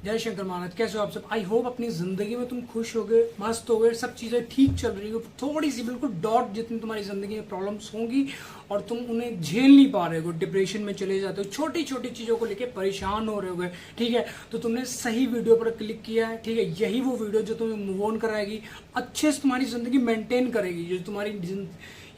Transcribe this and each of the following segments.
जय शंकर महाराज। कैसे हो आप सब? आई होप अपनी जिंदगी में तुम खुश हो गए, मस्त हो गए, सब चीजें ठीक चल रही हो। थोड़ी सी बिल्कुल डॉट जितनी तुम्हारी जिंदगी में प्रॉब्लम्स होंगी और तुम उन्हें झेल नहीं पा रहे हो, डिप्रेशन में चले जाते हो, छोटी छोटी चीजों को लेके परेशान हो रहे हो, ठीक है। तो तुमने सही वीडियो पर क्लिक किया है, ठीक है। यही वो वीडियो जो तुम्हें मूव ऑन कराएगी, अच्छे से तुम्हारी जिंदगी मेंटेन करेगी। ये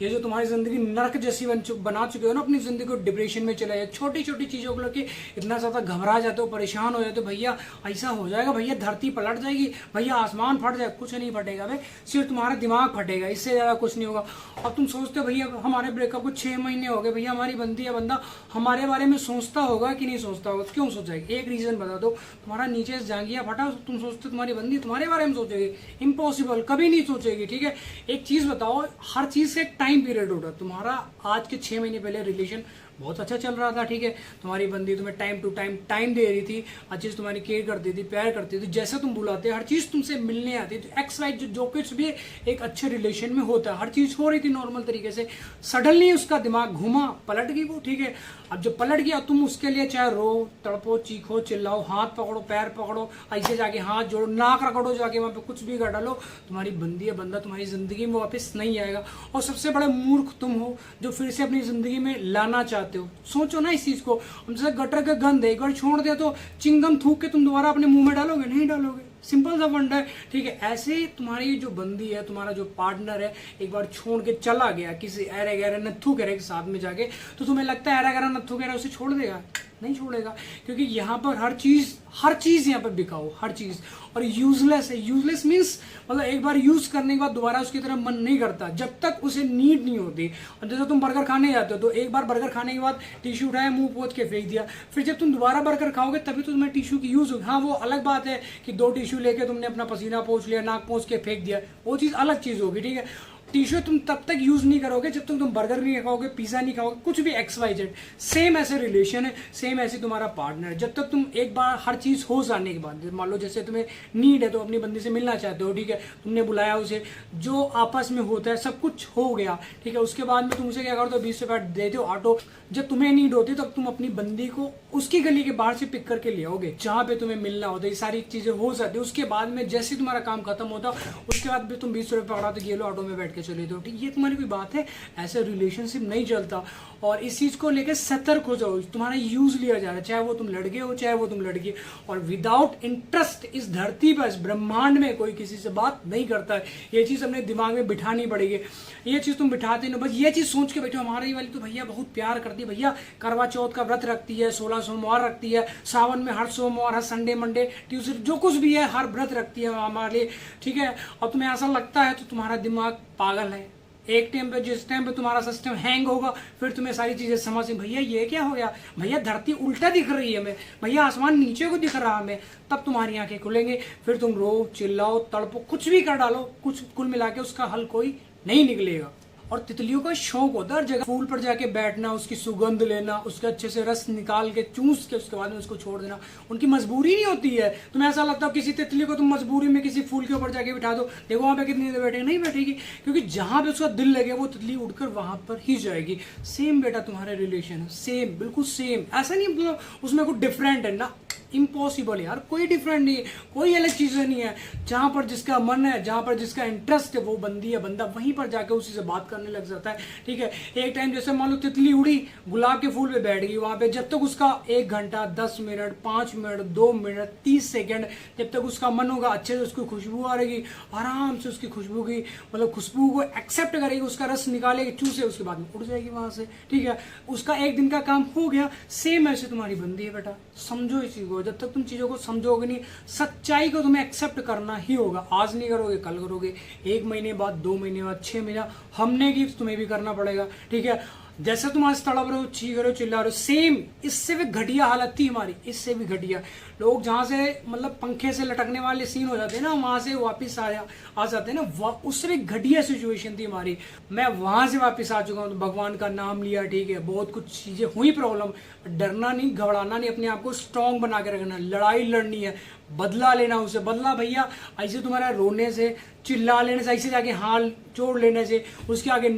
जो तुम्हारी जिंदगी नरक जैसी बना चुके हो ना, अपनी जिंदगी को डिप्रेशन में चले जाए, छोटी छोटी चीजों को लेके इतना ज्यादा घबरा जाते हो, परेशान हो जाते हो, भैया ऐसा हो जाएगा, भैया धरती पलट जाएगी, भैया आसमान फट जाएगा। कुछ नहीं फटेगा भाई, सिर्फ तुम्हारा दिमाग फटेगा, इससे ज्यादा कुछ नहीं होगा। अब तुम सोचते हो भैया हमारे ब्रेकअप को 6 महीने हो गए, भैया हमारी बंदी या बंदा हमारे बारे में सोचता होगा कि नहीं सोचता होगा? क्यों सोचेगा? एक रीजन बता दो। तुम्हारा नीचे से जांगिया फटा, तुम सोचते तुम्हारी बंदी तुम्हारे बारे में सोचेगी? इम्पॉसिबल, कभी नहीं सोचेगी, ठीक है। एक चीज बताओ, हर चीज का एक टाइम पीरियड होता है। तुम्हारा आज के 6 महीने पहले रिलेशन बहुत अच्छा चल रहा था, ठीक है। तुम्हारी बंदी तुम्हें टाइम टू टाइम दे रही थी, अच्छे से तुम्हारी केयर करती थी, प्यार करती थी, जैसा तुम बुलाते, हर चीज तुमसे मिलने आती थी। एक्स वाई जो कुछ भी एक अच्छे रिलेशन में होता है, हर चीज हो रही थी नॉर्मल तरीके से। सडनली उसका दिमाग घुमा, पलट गई वो, ठीक है। अब जब पलट गया, तुम उसके लिए चाहे रो, तड़पो, चीखो, चिल्लाओ, हाथ पकड़ो, पैर पकड़ो, ऐसे जाके हाथ जोड़ो, नाक रगड़ो, जाके वहां पे कुछ भी कर डालो, तुम्हारी बंदी या बंदा तुम्हारी जिंदगी में वापस नहीं आएगा। और सबसे बड़े मूर्ख तुम हो जो फिर से अपनी जिंदगी में लाना चाहते हो। सोचो ना इस चीज को। हम जैसे गटर का गंद एक बार छोड़ दे तो चिंगम थूक के तुम दोबारा अपने मुंह में डालोगे? नहीं डालोगे। सिंपल सा फंडा है, ठीक है। ऐसे ही तुम्हारी जो बंदी है, तुम्हारा जो पार्टनर है, एक बार छोड़ के चला गया किसी ऐरे गहरे नत्थू गहरे के साथ में जाके, तो तुम्हें लगता है ऐरा गहरा नत्थू गहरा उसे छोड़ देगा? नहीं छोड़ेगा, क्योंकि यहाँ पर हर चीज यहाँ पर बिकाऊ, हर चीज। और यूजलेस है। यूजलेस मीन्स मतलब एक बार यूज करने के बाद दोबारा उसकी तरफ मन नहीं करता, जब तक उसे नीड नहीं होती। और जैसे तुम बर्गर खाने जाते हो, तो एक बार बर्गर खाने के बाद टिश्यू उठाया, मुंह पोंछ के फेंक दिया, फिर जब तुम दोबारा बर्गर खाओगे तभी तो तुम्हें टिश्यू की यूज होगी। हाँ, वो अलग बात है कि 2 टिश्यू लेके तुमने अपना पसीना पोंछ लिया, नाक पोंछ के फेंक दिया, वो चीज अलग चीज होगी, ठीक है। टिश्यू तुम तब तक यूज नहीं करोगे जब तक तुम बर्गर नहीं खाओगे, पिज्जा नहीं खाओगे, कुछ भी XYZ। सेम ऐसे रिलेशन है, सेम ऐसे तुम्हारा पार्टनर है। जब तक तुम एक बार हर चीज हो जाने के बाद, मान लो जैसे तुम्हें नीड है तो अपनी बंदी से मिलना चाहते हो, ठीक है, तुमने बुलाया उसे, जो आपस में होता है सब कुछ हो गया, ठीक है। उसके बाद में तुम उसे क्या करते हो? 20 रुपया दे दो ऑटो। जब तुम्हें नीड होती तब तुम अपनी बंदी को उसकी गली के बाहर से पिक करके ले आओगे जहां पे तुम्हें मिलना होता है। ये सारी चीजें हो जाती है। उसके बाद में जैसे तुम्हारा काम खत्म होता, उसके बाद भी तुम 20 रुपये पकड़ा तो ये लो ऑटो में बैठ के चले दो, ठीक। ये तुम्हारी कोई बात है? ऐसे रिलेशनशिप नहीं चलता। और इस चीज को लेकर सतर्क हो जाओ। तुम्हारा यूज लिया जा रहा है, चाहे वो तुम लड़के हो, चाहे वो तुम लड़की। और विदाउट इंटरेस्ट इस धरती पर, इस ब्रह्मांड में कोई किसी से बात नहीं करता है। ये चीज अपने दिमाग में बिठानी पड़ेगी। ये चीज तुम बिठाते नहीं, बस ये चीज सोच के बैठो हमारी वाली तो भैया बहुत प्यार करती है, भैया करवा चौथ का व्रत रखती है, 16 सोमवार रखती है, सावन में हर सोमवार, हर संडे, मंडे, ट्यूसडे, जो कुछ भी है हर व्रत रखती है हमारे लिए, ठीक है। और तुम्हें ऐसा लगता है तो तुम्हारा दिमाग पागल है। एक टाइम पे, जिस टाइम पे तुम्हारा सिस्टम हैंग होगा, फिर तुम्हें सारी चीजें समझ में, भैया ये क्या हो गया, भैया धरती उल्टा दिख रही है हमें, भैया आसमान नीचे को दिख रहा है हमें, तब तुम्हारी आंखें खुलेंगे। फिर तुम रो, चिल्लाओ, तड़पो, कुछ भी कर डालो, कुछ कुल मिला के उसका हल कोई नहीं निकलेगा। और तितलियों का शौक होता है हर जगह फूल पर जाके बैठना, उसकी सुगंध लेना, उसके अच्छे से रस निकाल के चूस के उसके बाद में उसको छोड़ देना। उनकी मजबूरी नहीं होती है। तुम्हें ऐसा लगता है किसी तितली को तुम मजबूरी में किसी फूल के ऊपर जाके बिठा दो, देखो वहां पे कितनी देर बैठेगी? नहीं बैठेगी, क्योंकि जहां पे उसका दिल लगे वो तितली उड़कर वहां पर ही जाएगी। सेम बेटा तुम्हारे रिलेशन, सेम, बिल्कुल सेम। ऐसा नहीं मतलब उसमें कुछ डिफरेंट है ना, इम्पॉसिबल है यार, कोई डिफरेंट नहीं है, कोई अलग चीजें नहीं है। जहां पर जिसका मन है, जहां पर जिसका इंटरेस्ट है, वो बंदी या बंदा वहीं पर जाके उसी से बात करने लग जाता है, ठीक है। एक टाइम जैसे मान लो तितली उड़ी, गुलाब के फूल पे बैठ गई, वहां पे जब तक उसका 1 घंटा, 10 मिनट, 5 मिनट, 2 मिनट, 30 सेकंड, जब तक उसका मन होगा, अच्छे से उसको खुशबू आ रहेगी, आराम से उसकी खुशबू की मतलब खुशबू को एक्सेप्ट करेगी, उसका रस निकालेगी, चूसे, उसके बाद में उड़ जाएगी वहां से, ठीक है। उसका 1 दिन का काम हो गया। सेम ऐसे तुम्हारी बंदी है बेटा, समझो इस चीज को। जब तक तुम चीजों को समझोगे नहीं, सच्चाई को तुम्हें एक्सेप्ट करना ही होगा। आज नहीं करोगे, कल करोगे, 1 महीने बाद, 2 महीने बाद, 6 महीना, हमने की तुम्हें भी करना पड़ेगा, ठीक है। जैसे तुम आज तड़प रहे हो, चीख रहे हो, चिल्ला रहे हो, सेम इससे भी घटिया हालत थी हमारी, इससे भी घटिया। लोग जहां से मतलब पंखे से लटकने वाले सीन हो जाते हैं ना, वहां से वापिस आ जाते हैं ना, उससे भी घटिया सिचुएशन थी हमारी। मैं वहां से वापस आ चुका हूँ, तो भगवान का नाम लिया, ठीक है। बहुत कुछ चीजें हुई प्रॉब्लम, डरना नहीं, घबराना नहीं, अपने आप को स्ट्रांग बना के रखना, लड़ाई लड़नी है, बदला लेना उसे। बदला भैया ऐसे तुम्हारा रोने से, चिल्ला लेने से, ऐसे जाके हाल जोड़ लेने से, उसके आगे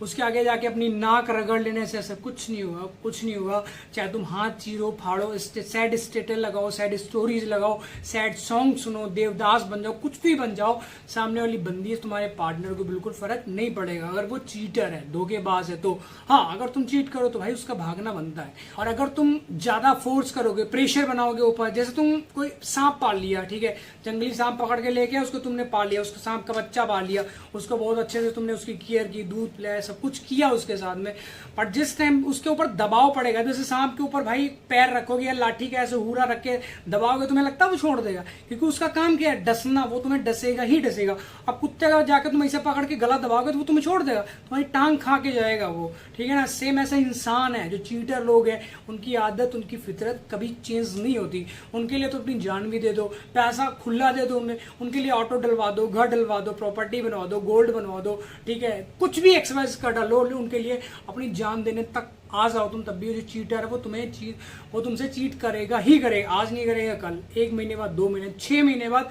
उसके आगे जाके अपनी नाक रगड़ लेने से ऐसा कुछ नहीं होगा, कुछ नहीं होगा। चाहे तुम हाथ चीरो फाड़ो, सैड स्टेटस लगाओ, सैड स्टोरीज लगाओ, सैड सॉन्ग सुनो, देवदास बन जाओ, कुछ भी बन जाओ, सामने वाली बंदी है तुम्हारे पार्टनर को बिल्कुल फर्क नहीं पड़ेगा। अगर वो चीटर है, धोखेबाज है तो हाँ, अगर तुम चीट करो तो भाई उसका भागना बनता है। और अगर तुम ज्यादा फोर्स करोगे, प्रेशर बनाओगे ऊपर, जैसे तुम कोई सांप पाल लिया, ठीक है, जंगली सांप पकड़ के लेके उसको तुमने पाल लिया, उसको सांप का बच्चा पाल लिया, उसको बहुत अच्छे से तुमने उसकी केयर की, दूध पिलाया, सब कुछ किया उसके साथ में, पर जिस टाइम उसके ऊपर दबाव पड़ेगा, जैसे सांप के ऊपर भाई पैर रखोगे या लाठी का ऐसे हुरा रख के दबाओगे, तुम्हें लगता है वो छोड़ देगा? क्योंकि उसका काम क्या है, डसना, वो तुम्हें डसेगा ही डसेगा। अब कुत्ते का जाकर तुम ऐसे पकड़ के गला दबाओगे तो वो तुम्हें छोड़ देगा, तुम्हारी टांग खा के जाएगा वो, ठीक है ना। सेम ऐसा इंसान है जो चीटर लोग हैं, उनकी आदत, उनकी फितरत कभी चेंज नहीं होती। उनके लिए तो अपनी जान भी दे दो, पैसा खुला दे दो उन्हें, उनके लिए ऑटो डलवा दो, घर डलवा दो, प्रॉपर्टी बनवा दो, गोल्ड बनवा दो, ठीक है, कुछ भी एक्सरसाइज कर डालो, उनके लिए अपनी जान देने तक आ जाओ तुम, तब भी जो चीटर है वो तुमसे चीट करेगा ही करेगा। आज नहीं करेगा कल, 1 महीने बाद, 2 महीने, 6 महीने बाद।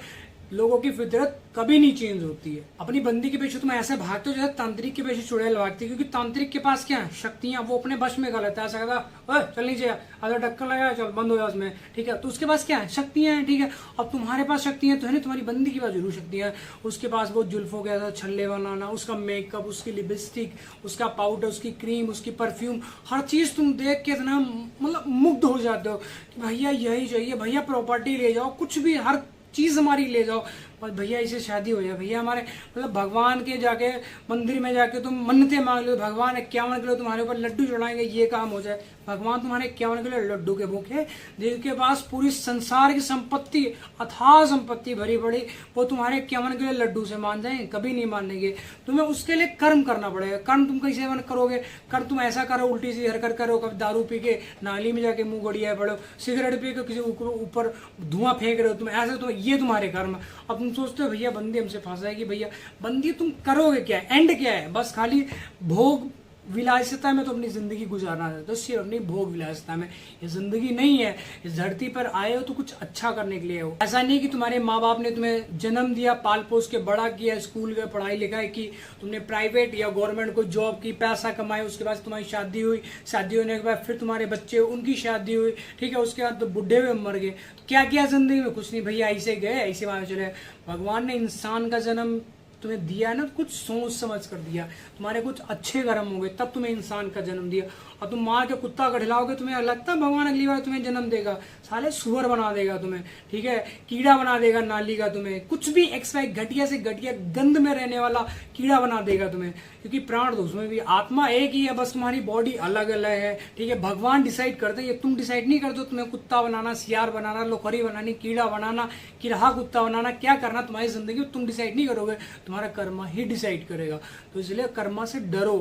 लोगों की फितरत कभी नहीं चेंज होती है। अपनी बंदी के पीछे तुम ऐसे भागते हो जैसे तांत्रिक के पीछे चुड़ैल भागती है, क्योंकि तांत्रिक के पास क्या है, शक्तियां, वो अपने बश में कर लेता है। ऐसा कहता है चल नीचे, अगर ढक्कन लगाया चल बंद हो जाए उसमें, ठीक है, तो उसके पास क्या है, शक्तियां हैं, ठीक है। अब तुम्हारे पास शक्तियां तो है नहीं, तुम्हारी बंदी के पास जरूर शक्तियां हैं। उसके पास वो जुल्फों के ऐसा छल्ले बनाना, उसका मेकअप, उसकी लिपस्टिक, उसका पाउडर, उसकी क्रीम, उसकी परफ्यूम, हर चीज तुम देख के इतना मतलब मुग्ध हो जाते हो कि भैया यही चाहिए, भैया प्रॉपर्टी ले जाओ, कुछ भी, हर चीज हमारी ले जाओ, और भैया इसे शादी हो जाए, भैया हमारे, मतलब भगवान के जाके मंदिर में जाके तुम मन्नतें मांग लो, भगवान 51 किलो तुम्हारे ऊपर लड्डू चढ़ाएंगे, ये काम हो जाए। भगवान तुम्हारे 51 किलो लड्डू के भूखे, जिनके पास पूरी संसार की संपत्ति, अथाह संपत्ति भरी पड़ी, वो तुम्हारे 51 किलो लड्डू से मान जाए? कभी नहीं मानेंगे। तुम्हें उसके लिए कर्म करना पड़ेगा। कर्म तुम कैसे करोगे? कर्म तुम ऐसा करो, उल्टी सी हरकत करो, कभी दारू पी के नाली में जाके मुंह गड़िया पड़ो, सिगरेट पी के किसी ऊपर धुआं फेंक रहे हो, तुम ऐसे, तो ये तुम्हारे कर्म। अब तुम सोचते हो भैया बंदी हमसे फंसाएगी, भैया बंदी तुम करोगे क्या, एंड क्या है? बस खाली भोग विलासिता में तो अपनी जिंदगी गुजारना है, तो सिर्फ अपनी भोग विलासिता में। ये जिंदगी नहीं है। इस धरती पर आए हो तो कुछ अच्छा करने के लिए हो। ऐसा नहीं कि तुम्हारे माँ बाप ने तुम्हें जन्म दिया, पाल पोस के बड़ा किया, स्कूल गए, पढ़ाई लिखाई की, तुमने प्राइवेट या गवर्नमेंट को जॉब की, पैसा कमाए, उसके बाद तुम्हारी शादी हुई, शादी होने के बाद फिर तुम्हारे बच्चे, उनकी शादी हुई, ठीक है, उसके बाद तो बुढ़े हुए मर गए। तो क्या किया जिंदगी में? कुछ नहीं भैया, ऐसे गए, ऐसे वहां चले। भगवान ने इंसान का जन्म तुम्हें दिया है ना, कुछ सोच समझ कर दिया, तुम्हारे कुछ अच्छे कर्म होंगे तब तुम्हें इंसान का जन्म दिया। और तुम मार के कुत्ता का खिलाओगे, तुम्हें लगता है भगवान अगली बार तुम्हें जन्म देगा? साले सुअर बना देगा तुम्हें, ठीक है, कीड़ा बना देगा नाली का तुम्हें, कुछ भी एक्सवाई घटिया से घटिया गंद में रहने वाला कीड़ा बना देगा तुम्हें। क्योंकि प्राण तो उसमें भी, आत्मा एक ही है, बस तुम्हारी बॉडी अलग अलग है, ठीक है। भगवान डिसाइड करते हैं, ये तुम डिसाइड नहीं करते तुम्हें कुत्ता बनाना, सियार बनाना, लोखरी बनानी, कीड़ा बनाना, किरहा कुत्ता बनाना, क्या करना तुम्हारी जिंदगी में तुम डिसाइड नहीं करोगे, तुम्हारा कर्मा ही डिसाइड करेगा। तो इसलिए कर्मा से डरो।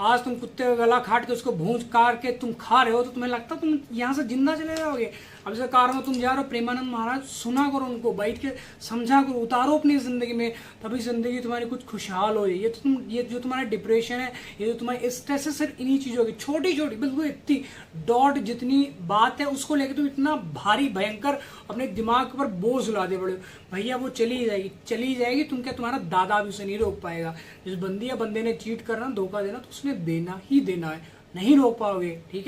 आज तुम कुत्ते का गला काट के उसको भूंज काट के तुम खा रहे हो, तो तुम्हें लगता तुम यहाँ से जिंदा चले जाओगे? अब जैसे कार में तुम जा रहे हो, प्रेमानंद महाराज सुना करो, उनको बैठ के समझा करो, उतारो अपनी जिंदगी में, तभी जिंदगी तुम्हारी कुछ खुशहाल हो। ये जो तुम्हारा डिप्रेशन है, ये जो तुम्हारी स्ट्रेस है, सिर्फ इन्हीं चीजों की, छोटी छोटी, बिल्कुल इतनी डॉट जितनी बात है, उसको लेकर तुम इतना भारी भयंकर अपने दिमाग पर बोझ लादे पड़े हो। भैया वो चली जाएगी, तुम क्या, तुम्हारा दादा भी उसे नहीं रोक पाएगा। जिस बंदी या बंदे ने चीट करना, धोखा देना, तो उसने देना ही देना है, नहीं रोक पाओगे, ठीक है।